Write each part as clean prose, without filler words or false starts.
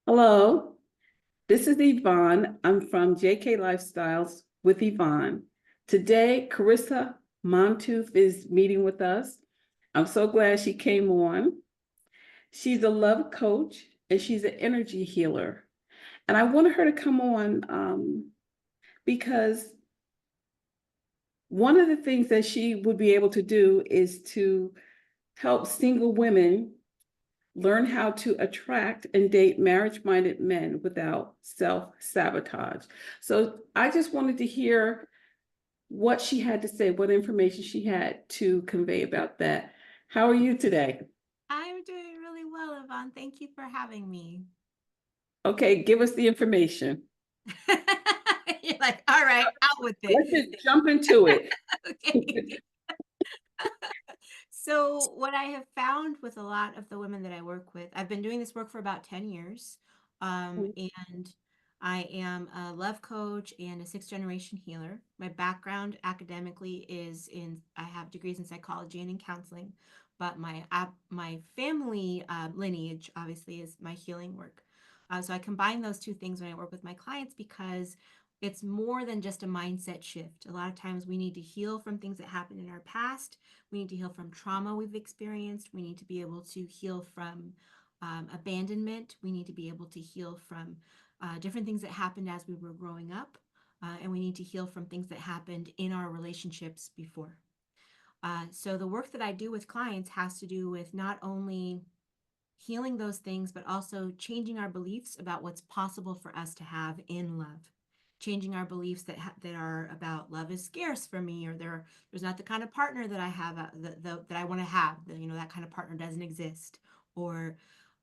Hello, this is Yvonne. I'm from JK Lifestyles with Yvonne. Today, Carisa Montooth is meeting with us. I'm so glad she came on. She's a love coach and she's an energy healer. And I wanted her to come on because one of the things that she would be able to do is to help single women learn how to attract and date marriage-minded men without self-sabotage. So I just wanted to hear what she had to say, what information she had to convey about that. How are you today? I'm doing really well, Yvonne. Thank you for having me. Okay, give us the information. You're like, all right, out with it. Let's just jump into it. Okay. So, what I have found with a lot of the women that I work with, I've been doing this work for about 10 years. And I am a love coach and a sixth generation healer. My background academically is I have degrees in psychology and in counseling, but my family lineage obviously is my healing work. So I combine those two things when I work with my clients because it's more than just a mindset shift. A lot of times we need to heal from things that happened in our past. We need to heal from trauma we've experienced. We need to be able to heal from abandonment. We need to be able to heal from different things that happened as we were growing up. And we need to heal from things that happened in our relationships before. So the work that I do with clients has to do with not only healing those things, but also changing our beliefs about what's possible for us to have in love. Changing our beliefs that are about love is scarce for me, or there's not the kind of partner that I have that I want to have. That kind of partner doesn't exist, or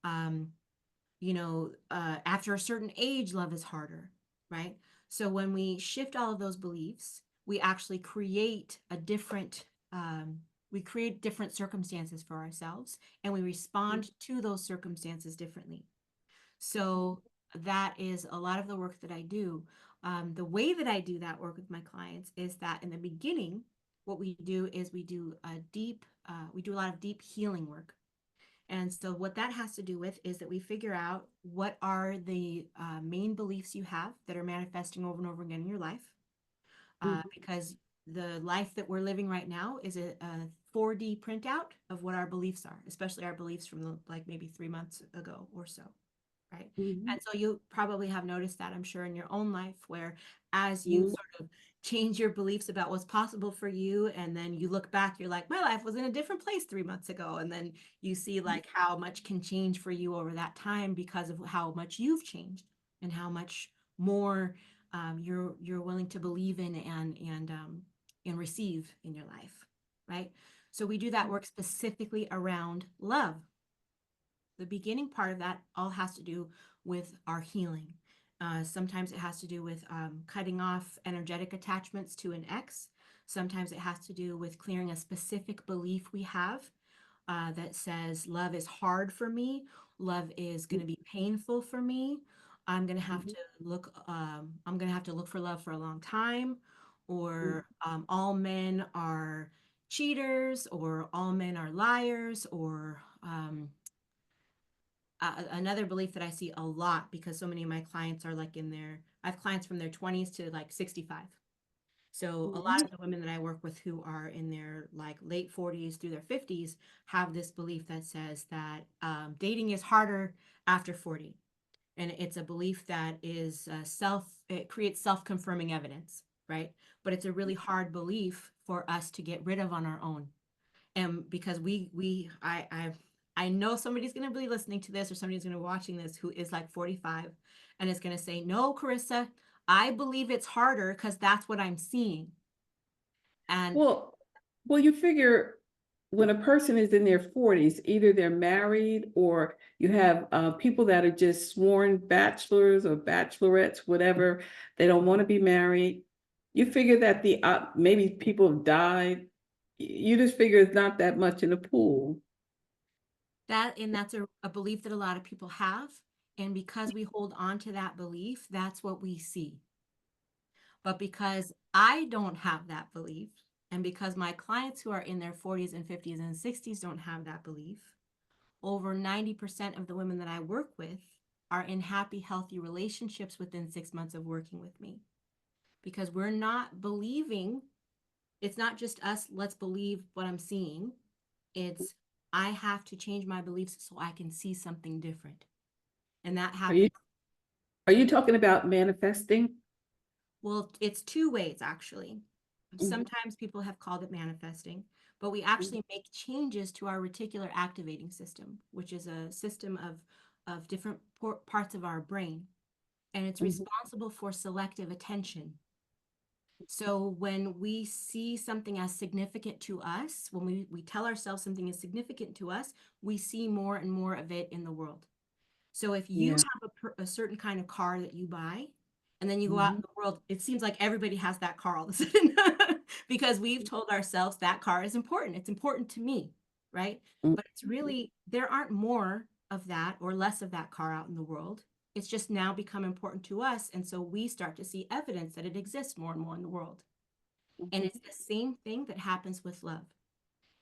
um, after a certain age, love is harder, right? So when we shift all of those beliefs, we actually create different circumstances for ourselves, and we respond to those circumstances differently. So that is a lot of the work that I do. The way that I do that work with my clients is that in the beginning, what we do is we do a lot of deep healing work. And so, what that has to do with is that we figure out what are the main beliefs you have that are manifesting over and over again in your life. Because the life that we're living right now is a 4D printout of what our beliefs are, especially our beliefs from like maybe 3 months ago or so. Right. And Mhm. so you probably have noticed that, I'm sure, in your own life, where as you Mhm. sort of change your beliefs about what's possible for you, and then you look back, you're like, my life was in a different place 3 months ago. And then you see like how much can change for you over that time because of how much you've changed and how much more you're willing to believe in and receive in your life. Right. So we do that work specifically around love. The beginning part of that all has to do with our healing. Sometimes it has to do with cutting off energetic attachments to an ex. Sometimes it has to do with clearing a specific belief we have that says love is hard for me, love is going to be painful for me. I'm going to have to look for love for a long time, or all men are cheaters, or all men are liars, or another belief that I see a lot because so many of my clients are like I have clients from their 20s to like 65. So a lot of Mhm. the women that I work with who are in their like late 40s through their 50s have this belief that says that dating is harder after 40. And it's a belief that it creates self-confirming evidence, right? But it's a really hard belief for us to get rid of on our own. And because I know somebody's going to be listening to this, or somebody's going to be watching this who is like 45 and is going to say, no, Carissa, I believe it's harder because that's what I'm seeing. And Well, well, you figure when a person is in their 40s, either they're married or you have people that are just sworn bachelors or bachelorettes, whatever. They don't want to be married. You figure that the maybe people have died. You just figure it's not that much in the pool. that's a belief that a lot of people have. And because we hold on to that belief, that's what we see. But because I don't have that belief, and because my clients who are in their 40s and 50s and 60s don't have that belief, over 90% of the women that I work with are in happy, healthy relationships within 6 months of working with me, because we're not believing. It's not just us, let's believe what I'm seeing. It's, I have to change my beliefs so I can see something different. And that Are you happens. are you talking about manifesting? Well, it's two ways actually. Mhm, Sometimes people have called it manifesting, but we actually make changes to our reticular activating system, which is a system of different parts of our brain, and it's mhm, responsible for selective attention. So when we see something as significant to us, when we tell ourselves something is significant to us, we see more and more of it in the world. So if you yeah. have a certain kind of car that you buy, and then you go out Mhm, in the world, it seems like everybody has that car all of a sudden because we've told ourselves that car is important. It's important to me, right? mhm, But it's really, there aren't more of that or less of that car out in the world. It's just now become important to us. And so we start to see evidence that it exists more and more in the world. And mhm, it's the same thing that happens with love.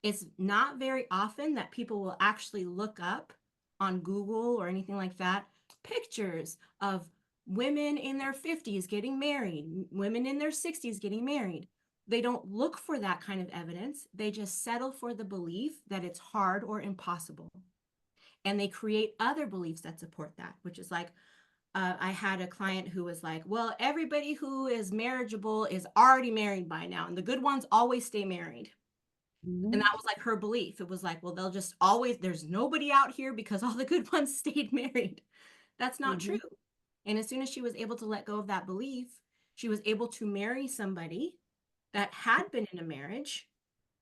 It's not very often that people will actually look up on Google or anything like that pictures of women in their 50s getting married, women in their 60s getting married. They don't look for that kind of evidence. They just settle for the belief that it's hard or impossible. And they create other beliefs that support that, which is like, I had a client who was like, well, everybody who is marriageable is already married by now, and the good ones always stay married. And mhm, that was like her belief. It was like, well, they'll just always, there's nobody out here because all the good ones stayed married. That's not true. mhm, And as soon as she was able to let go of that belief, she was able to marry somebody that had been in a marriage,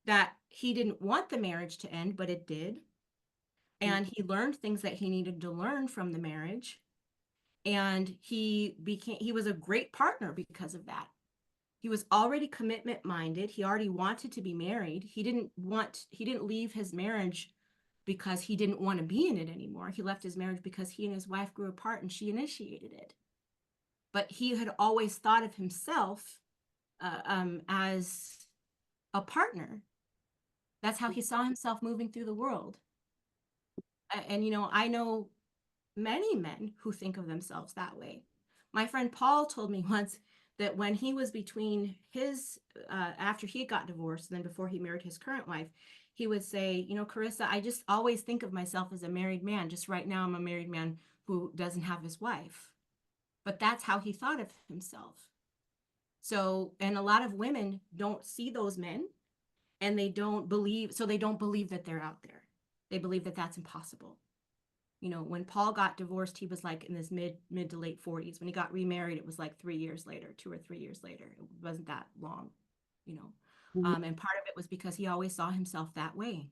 that he didn't want the marriage to end, but it did. And he learned things that he needed to learn from the marriage. And he was a great partner because of that. He was already commitment minded. He already wanted to be married. He didn't leave his marriage because he didn't want to be in it anymore. He left his marriage because he and his wife grew apart and she initiated it. But he had always thought of himself as a partner. That's how he saw himself moving through the world. And, I know many men who think of themselves that way. My friend Paul told me once that when he was between after he got divorced and then before he married his current wife, he would say, Carissa, I just always think of myself as a married man. Just right now, I'm a married man who doesn't have his wife. But that's how he thought of himself. So, and a lot of women don't see those men and they don't believe that they're out there. They believe that that's impossible. When Paul got divorced, he was like in his mid to late 40s. When he got remarried, it was like 3 years later, 2 or 3 years later. It wasn't that long, you know. mhm. And part of it was because he always saw himself that way.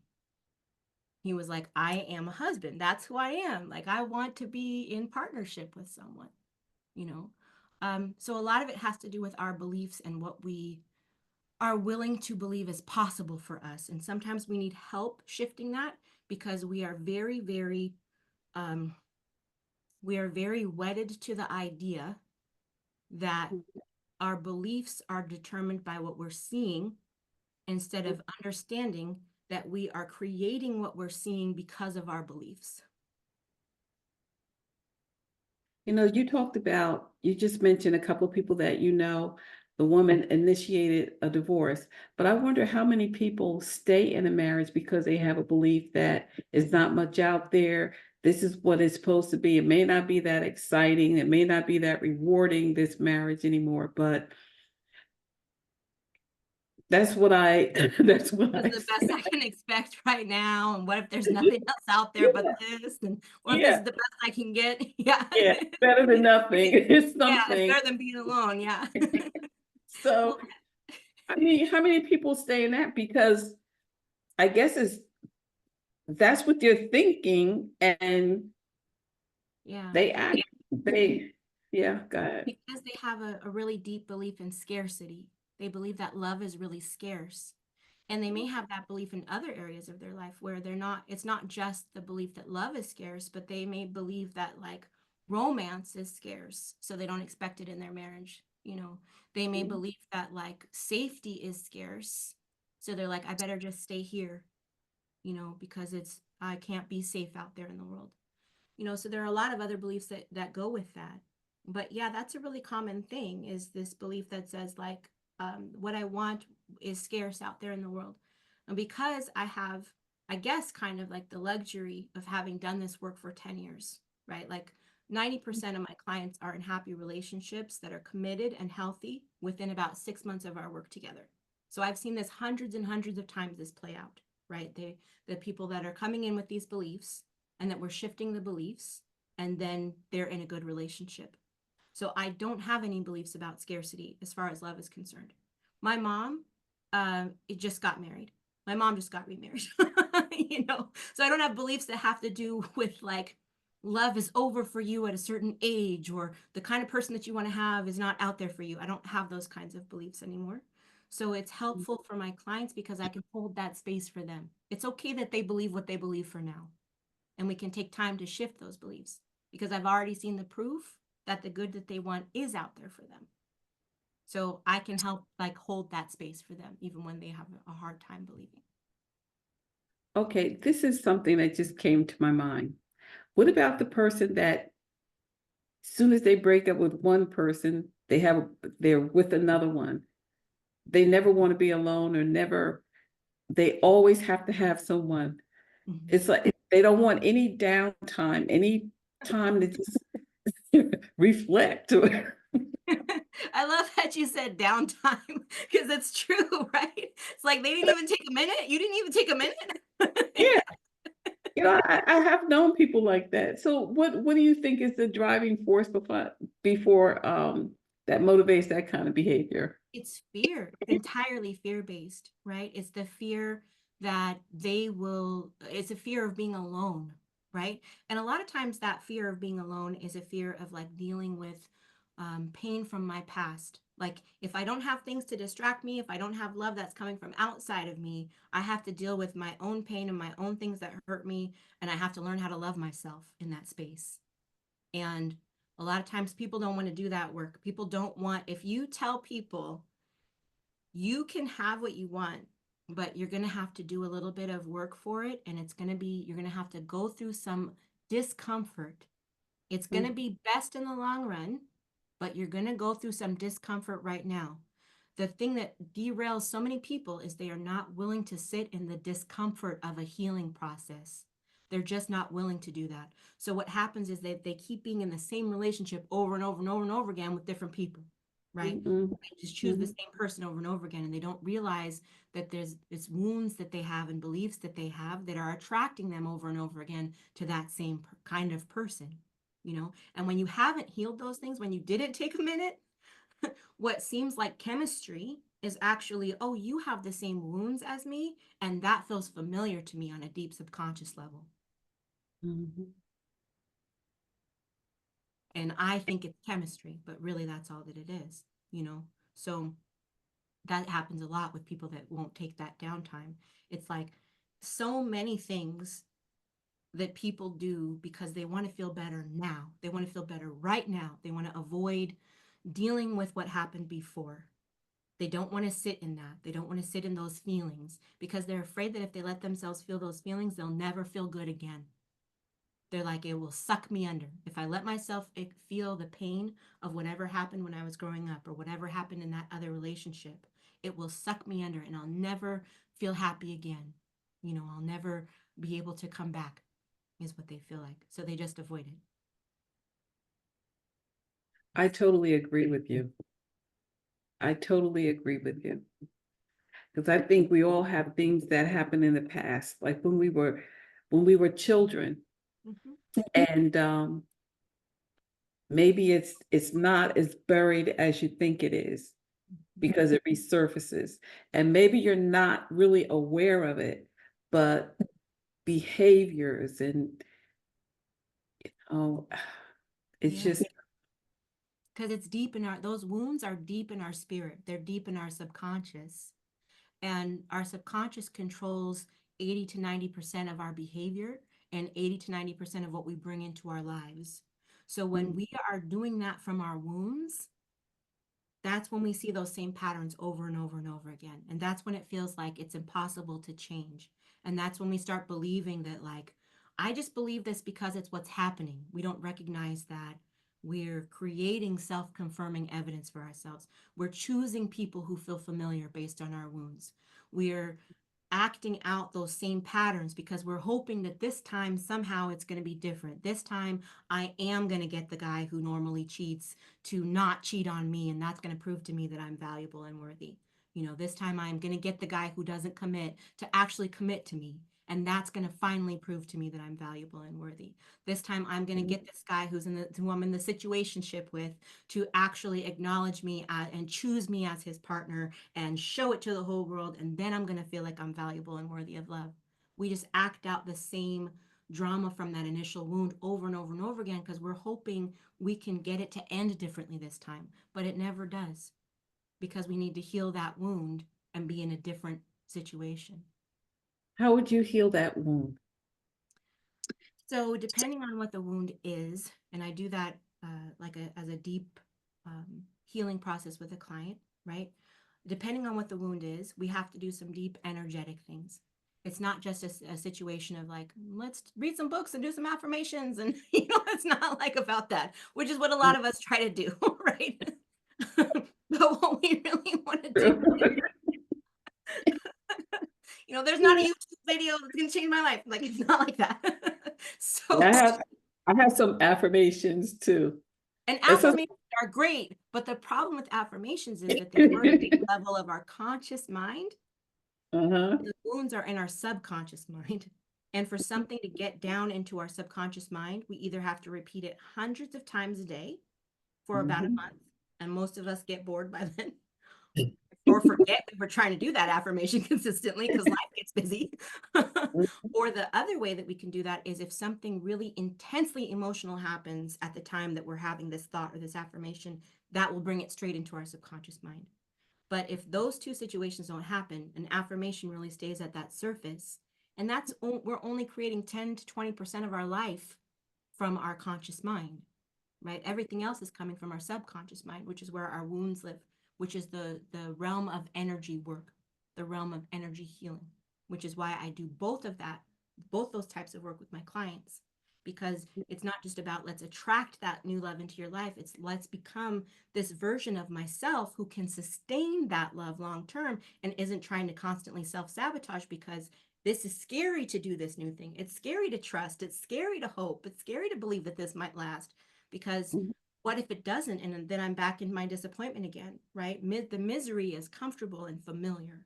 He was like, I am a husband. That's who I am. Like, I want to be in partnership with someone, you know. So a lot of it has to do with our beliefs and what we are willing to believe is possible for us. And sometimes we need help shifting that because um, we are very wedded to the idea that our beliefs are determined by what we're seeing instead of understanding that we are creating what we're seeing because of our beliefs. You just mentioned a couple of people that the woman initiated a divorce, but I wonder how many people stay in a marriage because they have a belief that is not much out there. This is what it's supposed to be. It may not be that exciting. It may not be that rewarding, this marriage anymore, but that's what I, that's what This is I the best see. I can expect right now. And what if there's nothing else out there but Yeah, this? And what if this yeah, is the best I can get? Yeah. yeah. Better than nothing. It's Yeah, it's something. better than being alone. Yeah. So, Well, I mean, how many people stay in that? Because I guess that's what they're thinking, and yeah. they act. They, yeah, go ahead. Because they have a really deep belief in scarcity. They believe that love is really scarce. And they may have that belief in other areas of their life where it's not just the belief that love is scarce, but they may believe that like romance is scarce. So they don't expect it in their marriage. They may believe that like safety is scarce. So they're like, I better just stay here, because I can't be safe out there in the world. So there are a lot of other beliefs that go with that. But yeah, that's a really common thing, is this belief that says like, what I want is scarce out there in the world. And because I have, I guess, kind of like the luxury of having done this work for 10 years, right? Like 90% of my clients are in happy relationships that are committed and healthy within about 6 months of our work together. So I've seen this hundreds and hundreds of times, this play out, right? The people that are coming in with these beliefs, and that we're shifting the beliefs, and then they're in a good relationship. So I don't have any beliefs about scarcity as far as love is concerned. My mom, it just got married. My mom just got remarried. So I don't have beliefs that have to do with like love is over for you at a certain age, or the kind of person that you want to have is not out there for you. I don't have those kinds of beliefs anymore. So it's helpful for my clients because I can hold that space for them. It's okay that they believe what they believe for now, and we can take time to shift those beliefs, because I've already seen the proof that the good that they want is out there for them. So I can help like hold that space for them even when they have a hard time believing. Okay, this is something that just came to my mind. What about the person that as soon as they break up with one person, they're with another one. They never want to be alone, or never, they always have to have someone. Mhm. It's like they don't want any downtime, any time to just reflect. I love that you said downtime because it's true, right? It's like they didn't even take a minute. You didn't even take a minute. Yeah, I have known people like that. So what do you think is the driving force before that motivates that kind of behavior? It's fear, entirely fear-based, right? It's the fear that it's a fear of being alone, right? And a lot of times that fear of being alone is a fear of like dealing with pain from my past. Like if I don't have things to distract me, if I don't have love that's coming from outside of me, I have to deal with my own pain and my own things that hurt me, and I have to learn how to love myself in that space. And a lot of times people don't want to do that work. People don't want, if you tell people you can have what you want, but you're going to have to do a little bit of work for it. And you're going to have to go through some discomfort. It's going to be best in the long run, but you're going to go through some discomfort right now. The thing that derails so many people is they are not willing to sit in the discomfort of a healing process. They're just not willing to do that. So what happens is that they keep being in the same relationship over and over and over and over again with different people, right? Mm-hmm. They just choose the same person over and over again, and they don't realize that there's it's wounds that they have and beliefs that they have that are attracting them over and over again to that same kind of person. And when you haven't healed those things, when you didn't take a minute, what seems like chemistry is actually, oh, you have the same wounds as me, and that feels familiar to me on a deep subconscious level. Mm-hmm. And I think it's chemistry, but really that's all that it is. So that happens a lot with people that won't take that downtime. It's like so many things that people do because they want to feel better now. They want to feel better right now. They want to avoid dealing with what happened before. They don't want to sit in that. They don't want to sit in those feelings because they're afraid that if they let themselves feel those feelings, they'll never feel good again. They're like, it will suck me under. If I let myself feel the pain of whatever happened when I was growing up or whatever happened in that other relationship, it will suck me under and I'll never feel happy again. I'll never be able to come back, is what they feel like. So they just avoid it. I totally agree with you. I totally agree with you. Because I think we all have things that happened in the past, like when we were children, Mhm. and maybe it's not as buried as you think it is because it resurfaces, and maybe you're not really aware of it, but behaviors and oh, it's Yeah. just Because it's deep those wounds are deep in our spirit. They're deep in our subconscious. And our subconscious controls 80 to 90% of our behavior and 80 to 90% of what we bring into our lives. So when mm, we are doing that from our wounds, that's when we see those same patterns over and over and over again. And that's when it feels like it's impossible to change. And that's when we start believing that, like, I just believe this because it's what's happening. We don't recognize that we're creating self-confirming evidence for ourselves. We're choosing people who feel familiar based on our wounds. We're acting out those same patterns because we're hoping that this time somehow it's going to be different. This time I am going to get the guy who normally cheats to not cheat on me, and that's going to prove to me that I'm valuable and worthy. This time I'm going to get the guy who doesn't commit to actually commit to me. And that's going to finally prove to me that I'm valuable and worthy. This time I'm going to get this guy who I'm in the situationship with to actually acknowledge me and choose me as his partner and show it to the whole world. And then I'm going to feel like I'm valuable and worthy of love. We just act out the same drama from that initial wound over and over and over again because we're hoping we can get it to end differently this time. But it never does because we need to heal that wound and be in a different situation. How would you heal that wound? So depending on what the wound is, and I do that as a deep healing process with a client, right? Depending on what the wound is, we have to do some deep energetic things. It's not just a situation of like, let's read some books and do some affirmations. And, it's not like about that, which is what a lot of us try to do, right? But what we really want to do, there's not a YouTube video that's going to change my life. Like, it's not like that. So, Yeah, I have some affirmations too. and It's just, affirmations are great, but the problem with affirmations is that they work at the level of our conscious mind. uh-huh. The wounds are in our subconscious mind. And for something to get down into our subconscious mind, we either have to repeat it hundreds of times a day for about a Mhm. month, and most of us get bored by then, or forget we were trying to do that affirmation consistently because life gets busy. Or the other way that we can do that is if something really intensely emotional happens at the time that we're having this thought or this affirmation, that will bring it straight into our subconscious mind. But if those two situations don't happen, an affirmation really stays at that surface. And we're only creating 10 to 20% of our life from our conscious mind, right? Everything else is coming from our subconscious mind, which is where our wounds live, which is the realm of energy work, the realm of energy healing, which is why I do both those types of work with my clients, because it's not just about let's attract that new love into your life. It's let's become this version of myself who can sustain that love long term and isn't trying to constantly self-sabotage because this is scary to do this new thing. It's scary to trust. It's scary to hope. It's scary to believe that this might last because Mhm. what if it doesn't? And then I'm back in my disappointment again, right? The misery is comfortable and familiar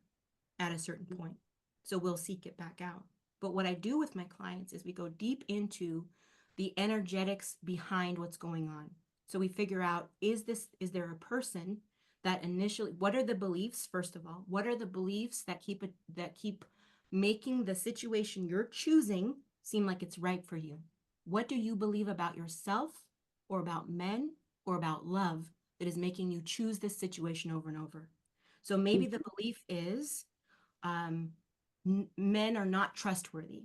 at a certain point. So we'll seek it back out. But what I do with my clients is we go deep into the energetics behind what's going on. So we figure out is there a person that initially, what are the beliefs first of all? What are the beliefs that keep making the situation you're choosing seem like it's right for you? What do you believe about yourself or about men or about love that is making you choose this situation over and over? So maybe the belief is um, men are not trustworthy,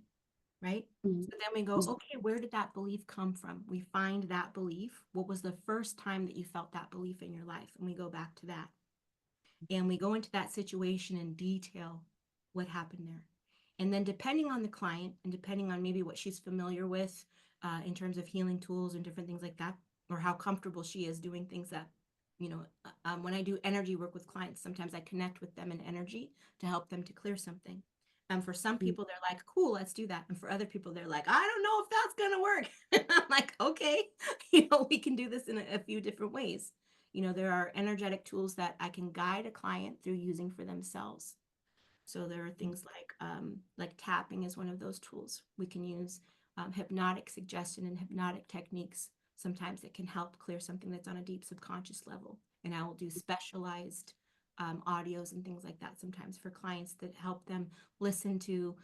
right? Mhm. So then we go, okay, where did that belief come from? We find that belief. What was the first time that you felt that belief in your life? And we go back to that. And we go into that situation in detail what happened there. And then depending on the client and depending on maybe what she's familiar with in terms of healing tools and different things like that, or how comfortable she is doing things that, when I do energy work with clients, sometimes I connect with them in energy to help them to clear something. And for some people, they're like, cool, let's do that. And for other people, they're like, I don't know if that's going to work. And I'm like, okay, we can do this in a few different ways. There are energetic tools that I can guide a client through using for themselves. So there are things like tapping is one of those tools. We can use hypnotic suggestion and hypnotic techniques. Sometimes it can help clear something that's on a deep subconscious level. And I will do specialized audios and things like that sometimes for clients that help them listen to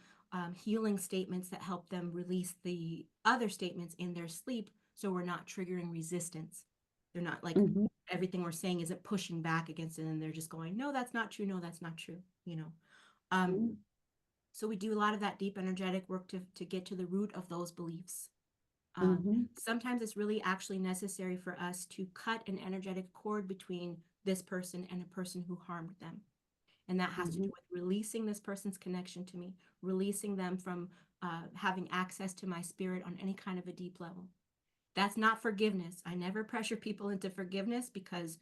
healing statements that help them release the other statements in their sleep so we're not triggering resistance. They're not like Mhm. everything we're saying isn't pushing back against it and they're just going, no, that's not true. No, that's not true. Um, Mhm. so we do a lot of that deep energetic work to get to the root of those beliefs. Mhm. Sometimes it's really actually necessary for us to cut an energetic cord between this person and a person who harmed them. And that has to do Mhm. with releasing this person's connection to me, releasing them from having access to my spirit on any kind of a deep level. That's not forgiveness. I never pressure people into forgiveness, because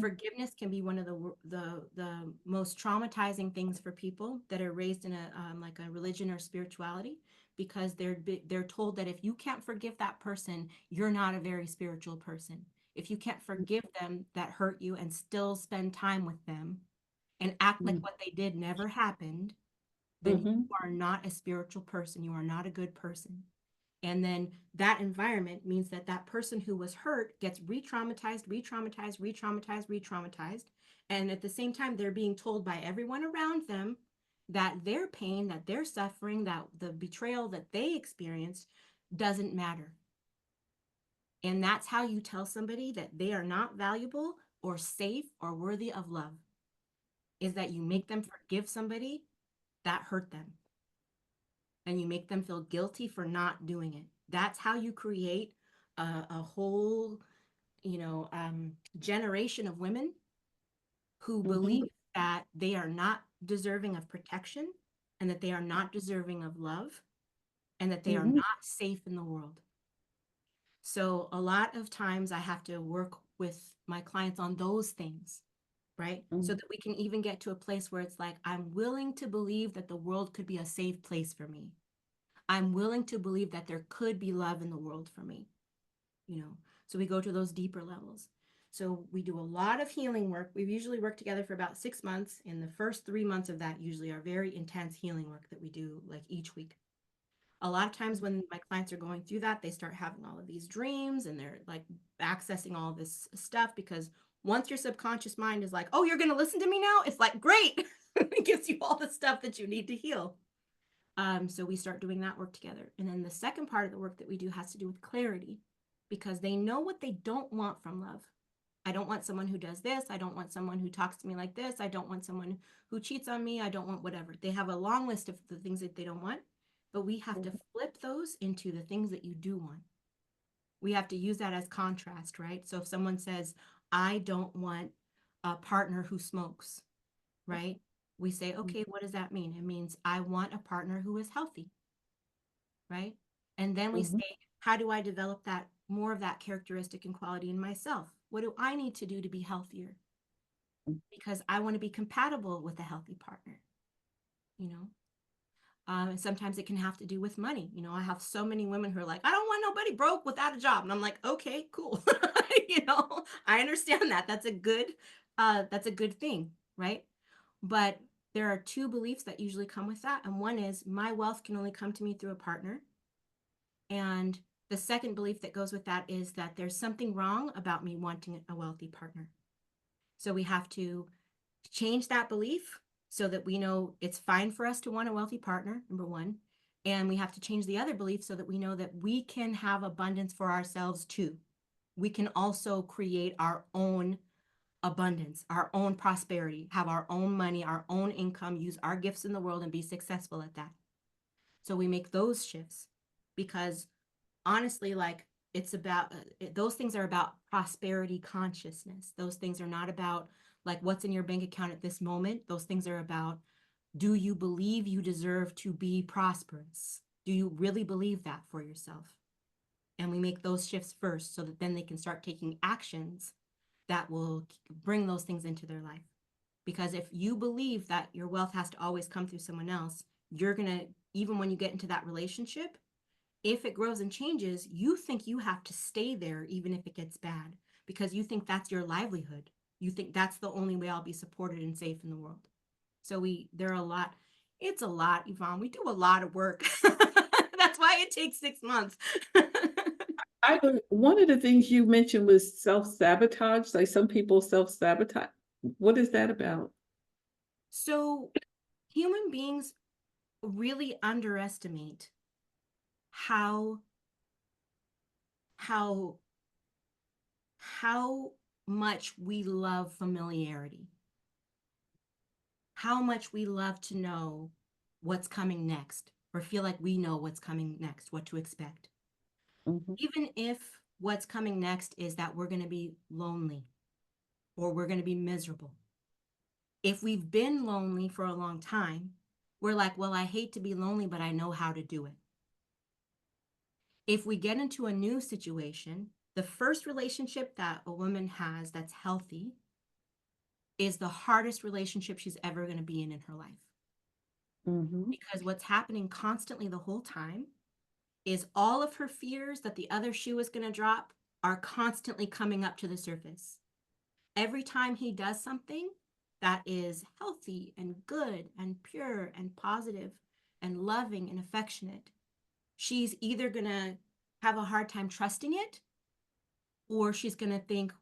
forgiveness can be one of the most traumatizing things for people that are raised in a like a religion or spirituality, because they're told that if you can't forgive that person, you're not a very spiritual person. If you can't forgive them that hurt you and still spend time with them and act like what they did never happened, then you Mm-hmm. are not a spiritual person. You are not a good person. And then that environment means that that person who was hurt gets re-traumatized, re-traumatized, re-traumatized, re-traumatized. And at the same time, they're being told by everyone around them that their pain, that their suffering, that the betrayal that they experienced doesn't matter. And that's how you tell somebody that they are not valuable or safe or worthy of love, is that you make them forgive somebody that hurt them, and you make them feel guilty for not doing it. That's how you create a whole, generation of women who Mm-hmm. believe that they are not deserving of protection, and that they are not deserving of love, and that they are Mm-hmm. not safe in the world. So a lot of times I have to work with my clients on those things, right? So that we can even get to a place where it's like, I'm willing to believe that the world could be a safe place for me. I'm willing to believe that there could be love in the world for me, you know. So we go to those deeper levels. So we do a lot of healing work. We've usually worked together for about 6 months. And the first 3 months of that usually are very intense healing work that we do like each week. A lot of times when my clients are going through that, they start having all of these dreams, and they're like accessing all this stuff, because once your subconscious mind is like, oh, you're going to listen to me now, it's like, great. It gives you all the stuff that you need to heal. So we start doing that work together. And then the second part of the work that we do has to do with clarity, because they know what they don't want from love. I don't want someone who does this. I don't want someone who talks to me like this. I don't want someone who cheats on me. I don't want whatever. They have a long list of the things that they don't want, but we have to flip those into the things that you do want. We have to use that as contrast, right? So if someone says, I don't want a partner who smokes, right? We say, okay, what does that mean? It means I want a partner who is healthy, right? And then we Mm-hmm. say, how do I develop that more of that characteristic and quality in myself? What do I need to do to be healthier? Because I want to be compatible with a healthy partner, you know? And sometimes it can have to do with money. I have so many women who are like, I don't want nobody broke without a job. And I'm like, okay, cool. I understand that. That's a good thing, right? But there are two beliefs that usually come with that. And one is, my wealth can only come to me through a partner. And the second belief that goes with that is that there's something wrong about me wanting a wealthy partner. So we have to change that belief so that we know it's fine for us to want a wealthy partner, number one. And we have to change the other belief so that we know that we can have abundance for ourselves too. We can also create our own abundance, our own prosperity, have our own money, our own income, use our gifts in the world, and be successful at that. So we make those shifts, because honestly, like, it's about those things are about prosperity consciousness. Those things are not about like what's in your bank account at this moment. Those things are about, do you believe you deserve to be prosperous? Do you really believe that for yourself? And we make those shifts first so that then they can start taking actions that will bring those things into their life. Because if you believe that your wealth has to always come through someone else, you're going to, even when you get into that relationship, if it grows and changes, you think you have to stay there even if it gets bad, because you think that's your livelihood. You think that's the only way I'll be supported and safe in the world. So there are a lot. It's a lot, Yvonne. We do a lot of work. That's why it takes 6 months. One of the things you mentioned was self-sabotage. Like some people self-sabotage. What is that about? So human beings really underestimate how how how much we love familiarity, how much we love to know what's coming next, or feel like we know what's coming next, what to expect. Mm-hmm. Even if what's coming next is that we're going to be lonely or we're going to be miserable. If we've been lonely for a long time, we're like, well, I hate to be lonely, but I know how to do it. If we get into a new situation, the first relationship that a woman has that's healthy is the hardest relationship she's ever going to be in her life. Mm-hmm. Because what's happening constantly the whole time is all of her fears that the other shoe is going to drop are constantly coming up to the surface. Every time he does something that is healthy and good and pure and positive and loving and affectionate, she's either going to have a hard time trusting it, or she's going to think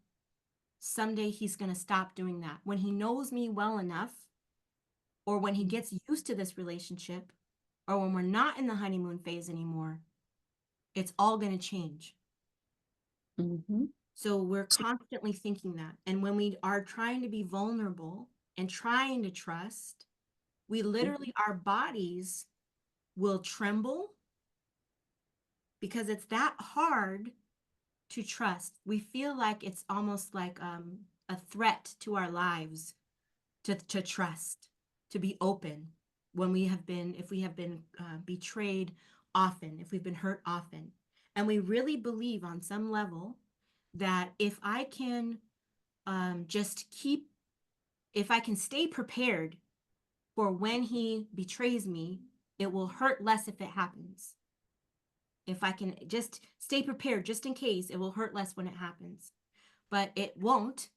someday he's going to stop doing that. When he knows me well enough, or when he gets used to this relationship, or when we're not in the honeymoon phase anymore, it's all going to change. Mm-hmm. So we're constantly thinking that. And when we are trying to be vulnerable and trying to trust, we literally, our bodies will tremble because it's that hard to trust. We feel like it's almost like a threat to our lives to trust, to be open when we have been, if we have been betrayed often, if we've been hurt often. And we really believe on some level that if I can just keep, if I can stay prepared for when he betrays me, it will hurt less if it happens. If I can just stay prepared, just in case, it will hurt less when it happens. But it won't,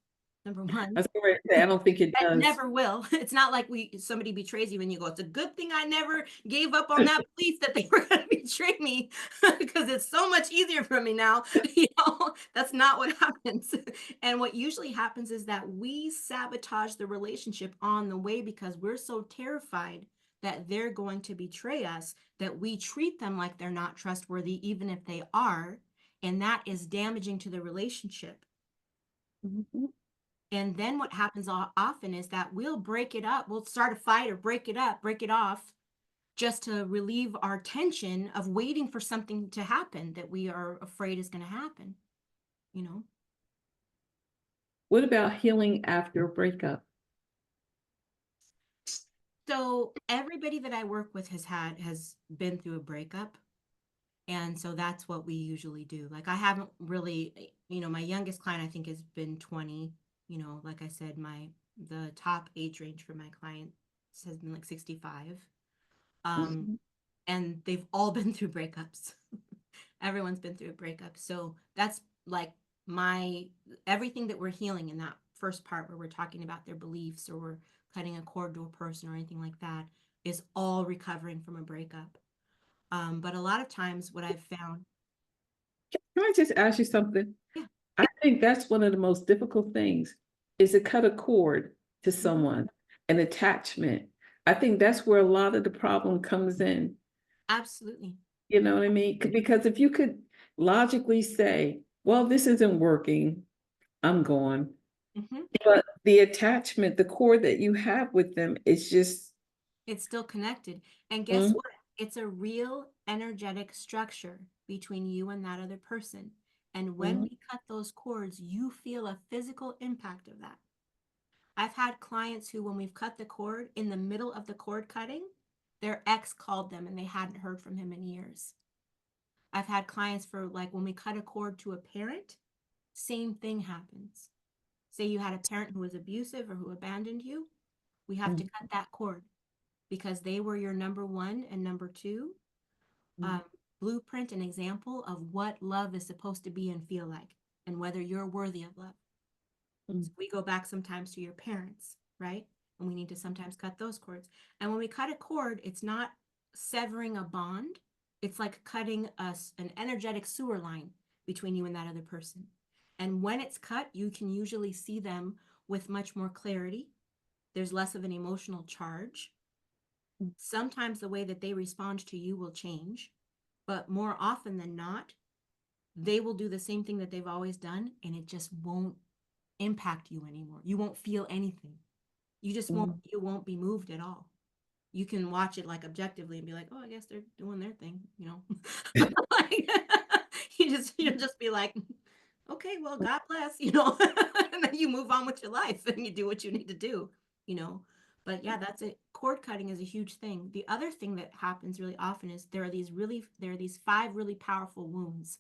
number one. I was going to say, I don't think it It does. never will. It's not like somebody betrays you and you go, it's a good thing I never gave up on that belief that they were going to betray me because it's so much easier for me now. That's not what happens. And what usually happens is that we sabotage the relationship on the way because we're so terrified that they're going to betray us that we treat them like they're not trustworthy, even if they are. And that is damaging to the relationship. Mm-hmm. And then what happens often is that we'll break it up. We'll start a fight or break it up, break it off, just to relieve our tension of waiting for something to happen that we are afraid is going to happen, you know? What about healing after a breakup? So everybody that I work with has been through a breakup. And so that's what we usually do. Like I haven't really, my youngest client I think has been 20. Like I said, the top age range for my clients has been like 65. Um, Mm-hmm. and they've all been through breakups. Everyone's been through a breakup. So that's like my everything that we're healing in that first part where we're talking about their beliefs or we're cutting a cord to a person or anything like that is all recovering from a breakup. But a lot of times what I've found, Can I just ask you something? yeah, I think that's one of the most difficult things is to cut a cord to mhm, someone, an attachment. I think that's where a lot of the problem comes in. absolutely. You know what I mean? Because if you could logically say, well, this isn't working, I'm gone. Hmm. But the attachment, the cord that you have with them is just, It's still connected. And guess mm, what? It's a real energetic structure between you and that other person. And when mm, we cut those cords, you feel a physical impact of that. I've had clients who, when we've cut the cord, in the middle of the cord cutting, their ex called them and they hadn't heard from him in years. I've had clients for like when we cut a cord to a parent, same thing happens. Say you had a parent who was abusive or who abandoned you, we have to mm, cut that cord because they were your number one and number two mm, um, blueprint and example of what love is supposed to be and feel like, and whether you're worthy of love. mm, So we go back sometimes to your parents, right? And we need to sometimes cut those cords. And when we cut a cord, it's not severing a bond. It's like cutting an energetic sewer line between you and that other person. And when it's cut, you can usually see them with much more clarity. There's less of an emotional charge. mm, Sometimes the way that they respond to you will change, but more often than not, they will do the same thing that they've always done, and it just won't impact you anymore. You won't feel anything. You just won't, mm. you won't be moved at all. You can watch it like objectively and be like, oh, I guess they're doing their thing, Like, you'll just be like, okay, well, God bless, and then you move on with your life and you do what you need to do, you know. But yeah, that's it. Cord cutting is a huge thing. The other thing that happens really often is there are these 5 really powerful wounds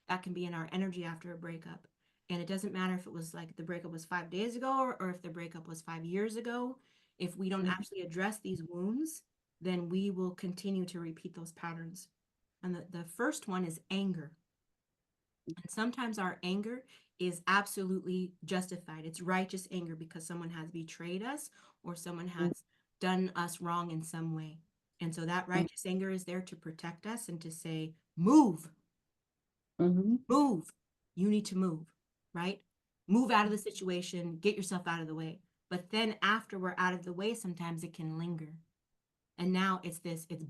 that can be in our energy after a breakup. And it doesn't matter if it was like the breakup was 5 days ago, or if the breakup was 5 years ago. If we don't actually address these wounds, then we will continue to repeat those patterns. And the first one is anger. And sometimes our anger is absolutely justified. It's righteous anger because someone has betrayed us or someone has done us wrong in some way. And so that righteous anger is there to protect us and to say, move, Mm-hmm. move. You need to move, right? Move out of the situation, get yourself out of the way. But then after we're out of the way, sometimes it can linger. And now it's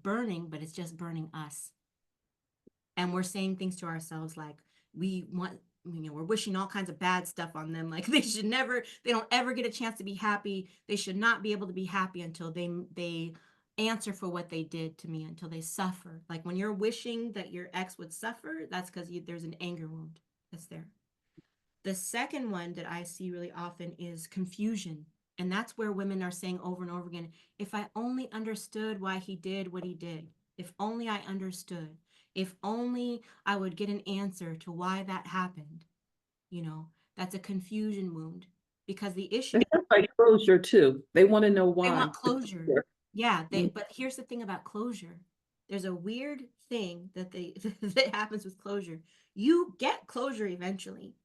burning, but it's just burning us. And we're saying things to ourselves like we want, we're wishing all kinds of bad stuff on them, like they don't ever get a chance to be happy. They should not be able to be happy until they answer for what they did to me, until they suffer. Like when you're wishing that your ex would suffer, that's because there's an anger wound that's there. The second one that I see really often is confusion. And that's where women are saying over and over again, if I only understood why he did what he did, if only I understood, if only I would get an answer to why that happened, that's a confusion wound. Because the issue, They have like closure too. They want to know they why. want closure. Yeah, Mhm. but here's the thing about closure. There's a weird thing that happens with closure. You get closure eventually,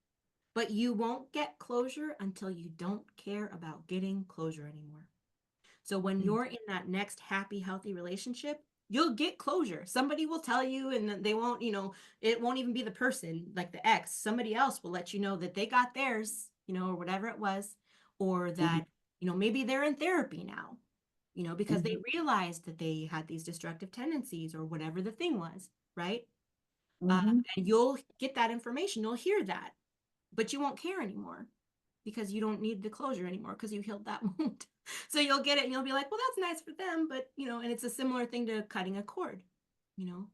but you won't get closure until you don't care about getting closure anymore. So when you're in that next happy, healthy relationship, you'll get closure. Somebody will tell you, and they won't, it won't even be the person like the ex. Somebody else will let you know that they got theirs, or whatever it was, or Mhm. that, maybe they're in therapy now, because they Mhm. realized that they had these destructive tendencies or whatever the thing was, right? Mhm. And you'll get that information, you'll hear that, but you won't care anymore because you don't need the closure anymore because you healed that wound. So you'll get it and you'll be like, well, that's nice for them, but and it's a similar thing to cutting a cord, you know.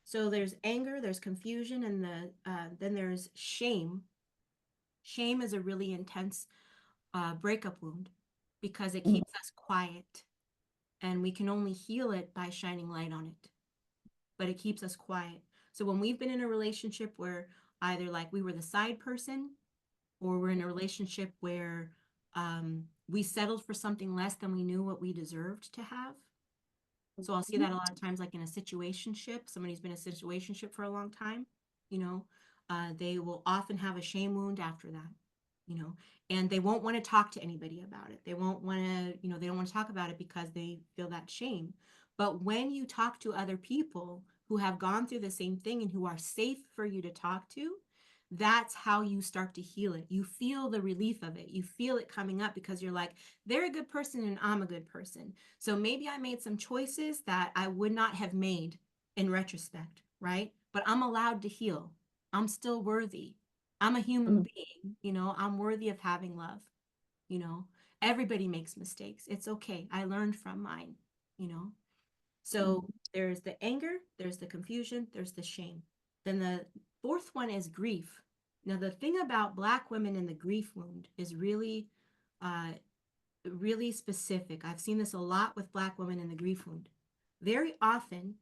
So there's anger, there's confusion, and then there's shame. Shame is a really intense breakup wound because it Mhm. keeps us quiet, and we can only heal it by shining light on it. But it keeps us quiet. So when we've been in a relationship where either like we were the side person, or we're in a relationship where we settled for something less than we knew what we deserved to have. So I'll see Mhm. that a lot of times, like in a situationship, somebody who's been in a situationship for a long time, you know, they will often have a shame wound after that, you know, and they won't want to talk to anybody about it. They won't want to, they don't want to talk about it because they feel that shame. But when you talk to other people who have gone through the same thing and who are safe for you to talk to, that's how you start to heal it. You feel the relief of it. You feel it coming up because you're like, they're a good person and I'm a good person. So maybe I made some choices that I would not have made in retrospect, right? But I'm allowed to heal. I'm still worthy. I'm a human Mhm. being, I'm worthy of having love, you know. Everybody makes mistakes. It's okay. I learned from mine, you know. So there's the anger, there's the confusion, there's the shame. Then the fourth one is grief. Now, the thing about Black women in the grief wound is uh, really specific. I've seen this a lot with Black women in the grief wound. Very often,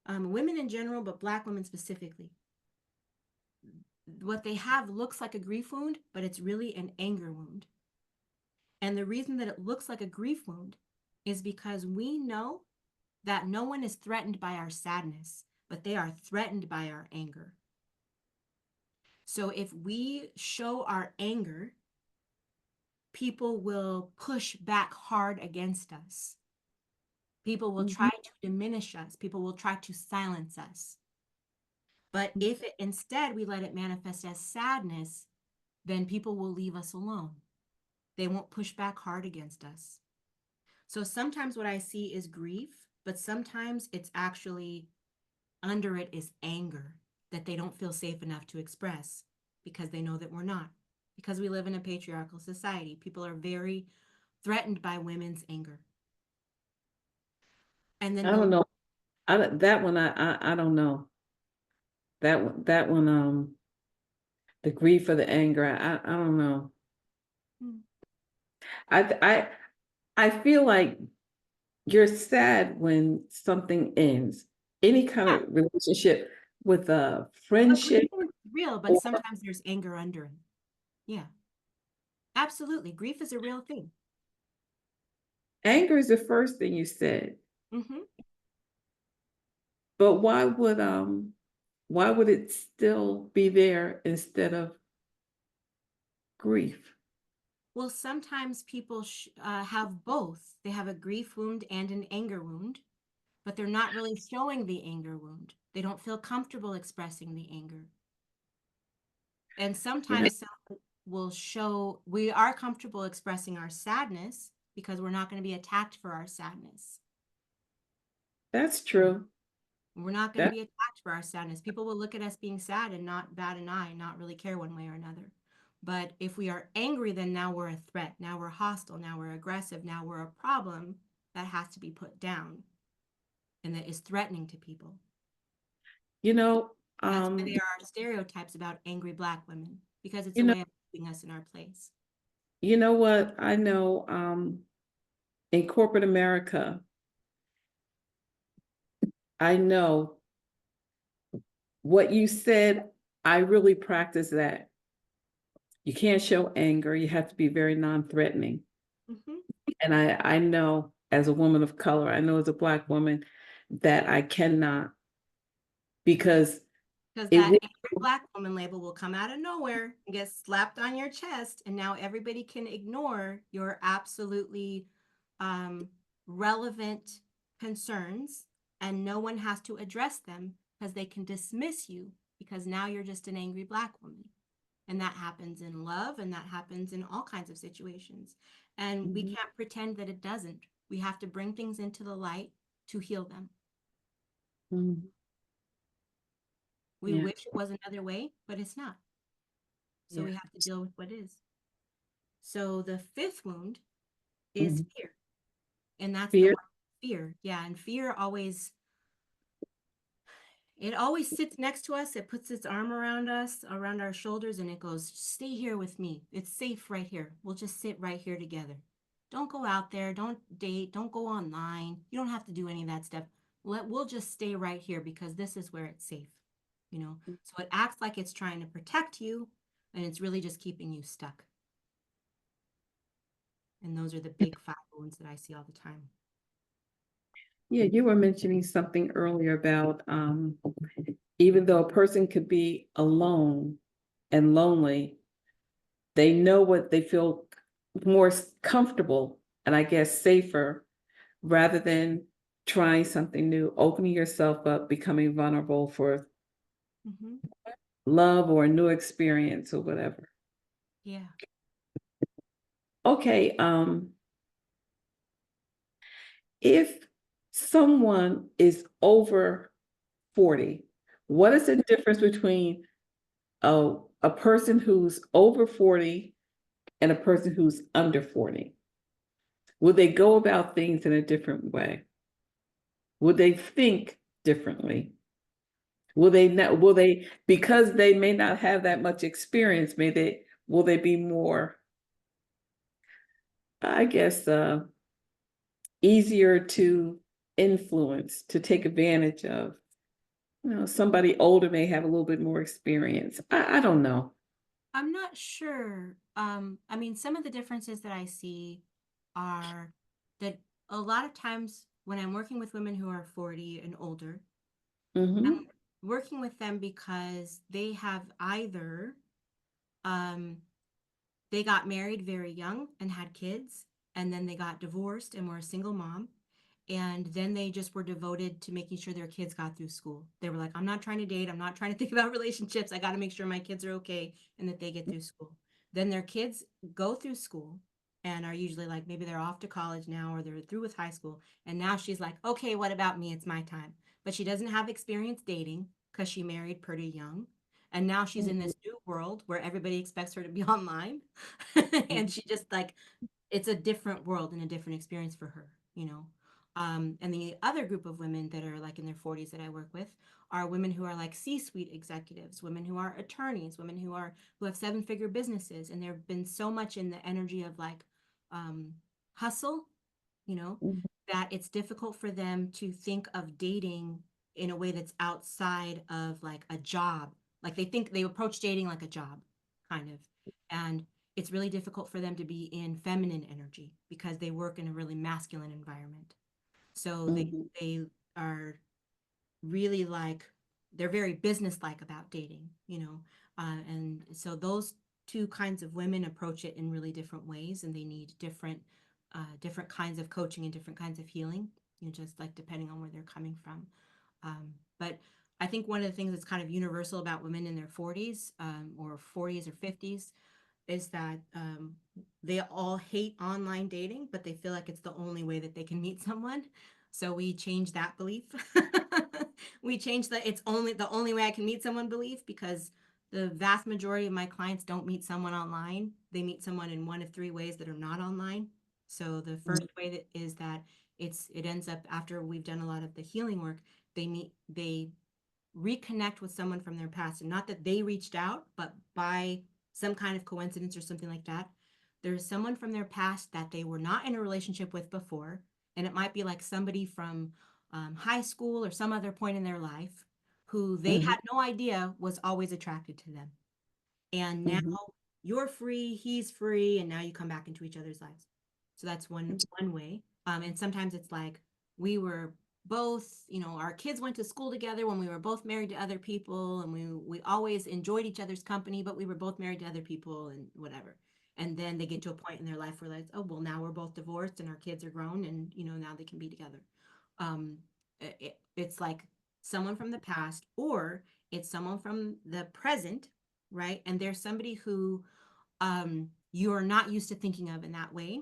women in general, but Black women specifically, what they have looks like a grief wound, but it's really an anger wound. And the reason that it looks like a grief wound is because we know that no one is threatened by our sadness, but they are threatened by our anger. So if we show our anger, people will push back hard against us. People will try Mhm. to diminish us. People will try to silence us. But if instead we let it manifest as sadness, then people will leave us alone. They won't push back hard against us. So sometimes what I see is grief, but sometimes it's actually under it is anger that they don't feel safe enough to express because they know that we're not. Because we live in a patriarchal society, people are very threatened by women's anger. And then I the don't know. That one I don't know. That one the grief or the anger I don't know. Hmm. I I feel like you're sad when something ends. Any kind Yeah, of relationship with a a friendship grief is real, but or sometimes there's anger under it. Yeah, absolutely. Grief is a real thing. anger is the first thing you said. Hmm. But why would it still be there instead of grief? Well, sometimes people have both. They have a grief wound and an anger wound, but they're not really showing the anger wound. They don't feel comfortable expressing the anger. And You know, sometimes some will show we are comfortable expressing our sadness because we're not going to be attacked for our sadness. that's true. We're not going to That be attacked for our sadness. People will look at us being sad and not bat an eye, not really care one way or another. But if we are angry, then now we're a threat. Now we're hostile. Now we're aggressive. Now we're a problem that has to be put down and that is threatening to people. you know, That's why um, there are stereotypes about angry Black women, because it's you a know, way of keeping us in our place. you know what? I know in corporate America, I know what you said, I really practice that. You can't show anger. You have to be very non-threatening. Hmm. And I know as a woman of color, I know as a Black woman that I cannot because Because it that will, angry Black woman label will come out of nowhere and get slapped on your chest, and now everybody can ignore your absolutely um, relevant concerns, and no one has to address them because they can dismiss you because now you're just an angry Black woman. And that happens in love, and that happens in all kinds of situations. And we Mhm. can't pretend that it doesn't. We have to bring things into the light to heal them. Mhm. We Yeah. wish it was another way, but it's not. So Yeah. we have to deal with what is. So the fifth wound is Mhm. fear. And that's the Fear. one fear. Yeah. And fear always, it always sits next to us. It puts its arm around us, around our shoulders, and it goes, stay here with me. It's safe right here. We'll just sit right here together. Don't go out there. Don't date. Don't go online. You don't have to do any of that stuff. We'll just stay right here because this is where it's safe. You know, so it acts like it's trying to protect you, and it's really just keeping you stuck. And those are the big five wounds that I see all the time. Yeah, you were mentioning something earlier about even though a person could be alone and lonely, they know what they feel more comfortable and I guess safer rather than trying something new, opening yourself up, becoming vulnerable for Hmm. love or a new experience or whatever. Yeah. Okay, if someone is over 40, what is the difference between a person who's over 40 and a person who's under 40? Will they go about things in a different way? Will they think differently? Will they, because they may not have that much experience, will they be more, I guess, easier to influence, to take advantage of? Somebody older may have a little bit more experience. I don't know. I'm not sure. I mean, some of the differences that I see are that a lot of times when I'm working with women who are 40 and older, I'm Hmm. working with them because they have either um, they got married very young and had kids, and then they got divorced and were a single mom. And then they just were devoted to making sure their kids got through school. They were like, I'm not trying to date. I'm not trying to think about relationships. I got to make sure my kids are okay and that they get through school. Then their kids go through school and are usually like, maybe they're off to college now or they're through with high school. And now she's like, okay, what about me? It's my time. But she doesn't have experience dating because she married pretty young. And now she's in this new world where everybody expects her to be online. And she just like, it's a different world and a different experience for her, you know. And the other group of women that are like in their 40s that I work with are women who are like C-suite executives, women who are attorneys, women who have seven-figure businesses, and they've been so much in the energy of like hustle you know, Mhm. that it's difficult for them to think of dating in a way that's outside of like a job. Like they approach dating like a job, kind of. And it's really difficult for them to be in feminine energy because they work in a really masculine environment. So Mhm. they are really like they're very businesslike about dating, and so those two kinds of women approach it in really different ways, and they need different kinds of coaching and different kinds of healing, just like depending on where they're coming from. But I think one of the things that's kind of universal about women in their 40s, or 40s or 50s, is that they all hate online dating, but they feel like it's the only way that they can meet someone. So we change that belief. We change it's only the only way I can meet someone belief, because the vast majority of my clients don't meet someone online. They meet someone in one of three ways that are not online. So the first way that is that it ends up after we've done a lot of the healing work, they reconnect with someone from their past, and not that they reached out, but by some kind of coincidence or something like that, there's someone from their past that they were not in a relationship with before. And it might be like somebody from high school or some other point in their life who they Mhm. had no idea was always attracted to them. And now Mhm. you're free, he's free, and now you come back into each other's lives. So that's one way. And sometimes it's like we were both, our kids went to school together when we were both married to other people, and we always enjoyed each other's company, but we were both married to other people and whatever. And then they get to a point in their life where like, oh, well, now we're both divorced and our kids are grown, and now they can be together. Um, it's like someone from the past, or it's someone from the present, right? And there's somebody who you are not used to thinking of in that way.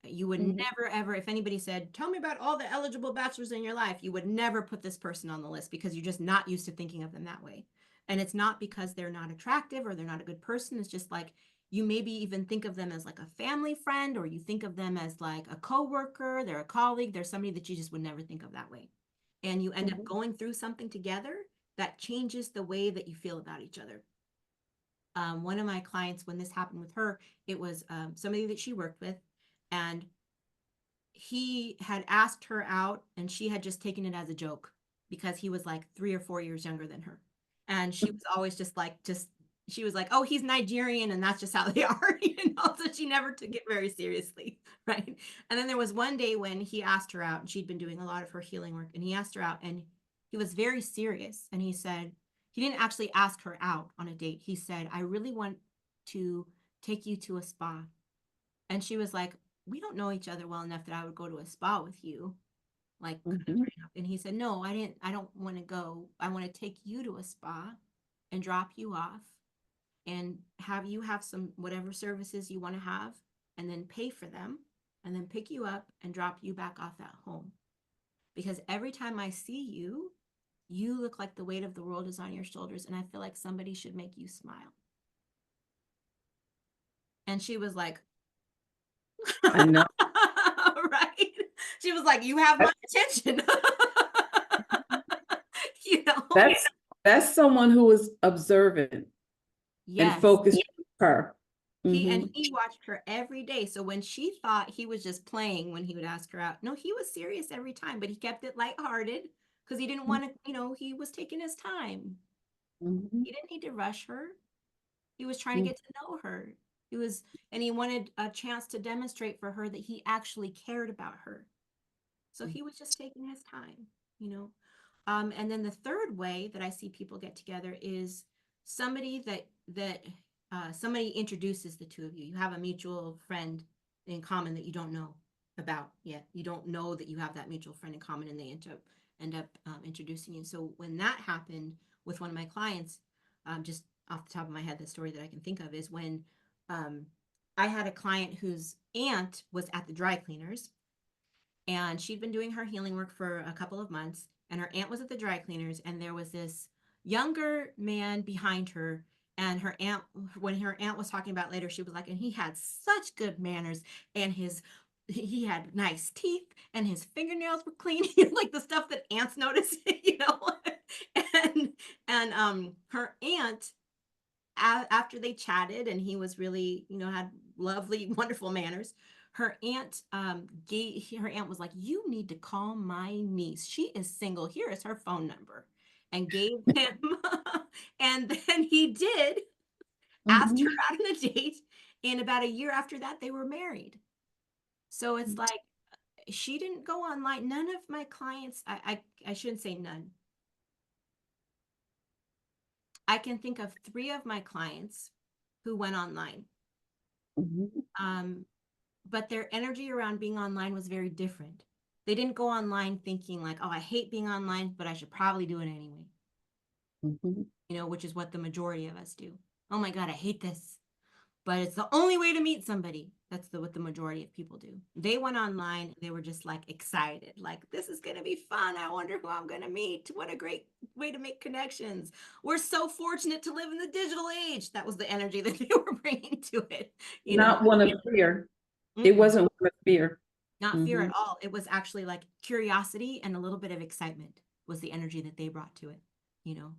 You would Mhm. never, ever, if anybody said, tell me about all the eligible bachelors in your life, you would never put this person on the list because you're just not used to thinking of them that way. And it's not because they're not attractive or they're not a good person. It's just like you maybe even think of them as like a family friend, or you think of them as like a coworker, they're a colleague, they're somebody that you just would never think of that way. And you end up Mhm. going through something together that changes the way that you feel about each other. One of my clients, when this happened with her, it was somebody that she worked with, and he had asked her out, and she had just taken it as a joke because he was like 3 or 4 years younger than her. And she was always she was like, oh, he's Nigerian, and that's just how they are, So she never took it very seriously, right? And then there was one day when he asked her out, and she'd been doing a lot of her healing work, and he asked her out, and he was very serious. And he didn't actually ask her out on a date. He said, I really want to take you to a spa. And she was like, we don't know each other well enough that I would go to a spa with you. Like, kind of Mhm. bring up. And he said, no, I don't want to go. I want to take you to a spa and drop you off and have you have some whatever services you want to have, and then pay for them, and then pick you up and drop you back off at home. Because every time I see you, you look like the weight of the world is on your shoulders, and I feel like somebody should make you smile. And she was like, I know. right? She was like, you have my That- attention. you know? That's that's someone who is observant and Yes. focused on her. And Mhm. he watched her every day. So when she thought he was just playing when he would ask her out, no, he was serious every time, but he kept it lighthearted because he didn't want to, he was taking his time. Mhm. He didn't need to rush her. He was trying to Mhm. get to know her. And he wanted a chance to demonstrate for her that he actually cared about her. So he was just taking his time, you know. And then the third way that I see people get together is somebody somebody introduces the two of you. You have a mutual friend in common that you don't know about yet. You don't know that you have that mutual friend in common, and they end up introducing you. So when that happened with one of my clients, just off the top of my head, the story that I can think of is when um, I had a client whose aunt was at the dry cleaners, and she'd been doing her healing work for a couple of months, and her aunt was at the dry cleaners, and there was this younger man behind her. And her aunt, when her aunt was talking about later, she was like, and he had such good manners, and he had nice teeth, and his fingernails were clean, like the stuff that aunts notice, and her aunt, after they chatted and he was really, had lovely, wonderful manners, her aunt her aunt was like, you need to call my niece. She is single. Here is her phone number. And gave him and then he did, asked her Mhm. out on a date, and about a year after that they were married. So it's like she didn't go online. None of my clients, I shouldn't say none. I can think of three of my clients who went online. Mhm. Um, but their energy around being online was very different. They didn't go online thinking like, oh, I hate being online, but I should probably do it anyway, Mhm. which is what the majority of us do. Oh my God, I hate this, but it's the only way to meet somebody. That's what the majority of people do. They went online and they were just like excited, like, this is going to be fun. I wonder who I'm going to meet. What a great way to make connections. We're so fortunate to live in the digital age. That was the energy that they were bringing to it, you know. Not one of fear. It Mm-mm. wasn't one of fear. Not fear Mhm. at all. It was actually like curiosity and a little bit of excitement was the energy that they brought to it, you know.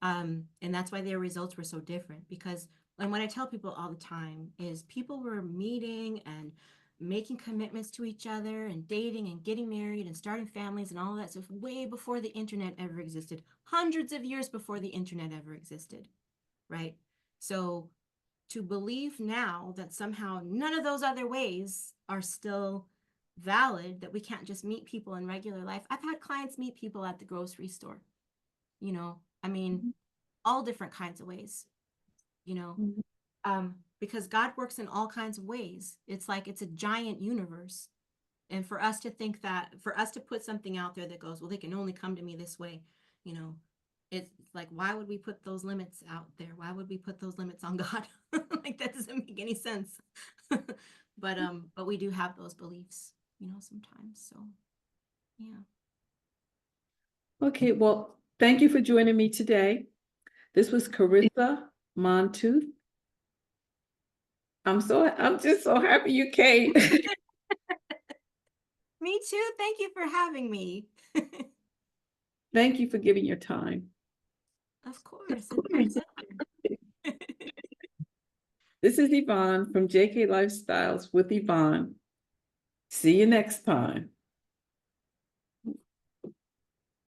And that's why their results were so different because, and what I tell people all the time is people were meeting and making commitments to each other and dating and getting married and starting families and all of that stuff way before the internet ever existed, hundreds of years before the internet ever existed, right? So to believe now that somehow none of those other ways are still valid, that we can't just meet people in regular life. I've had clients meet people at the grocery store, I mean, all different kinds of ways, you know, Mhm. because God works in all kinds of ways. It's like it's a giant universe. And for us to think that, for us to put something out there that goes, well, they can only come to me this way, you know, it's like, why would we put those limits out there? Why would we put those limits on God? Like that doesn't make any sense. But we do have those beliefs, sometimes. So yeah. Okay, well, thank you for joining me today. This was Carisa Montooth. I'm just so happy you came. Me too. Thank you for having me. Thank you for giving your time. Of course, it's my pleasure. This is Yvonne from JK Lifestyles with Yvonne. See you next time.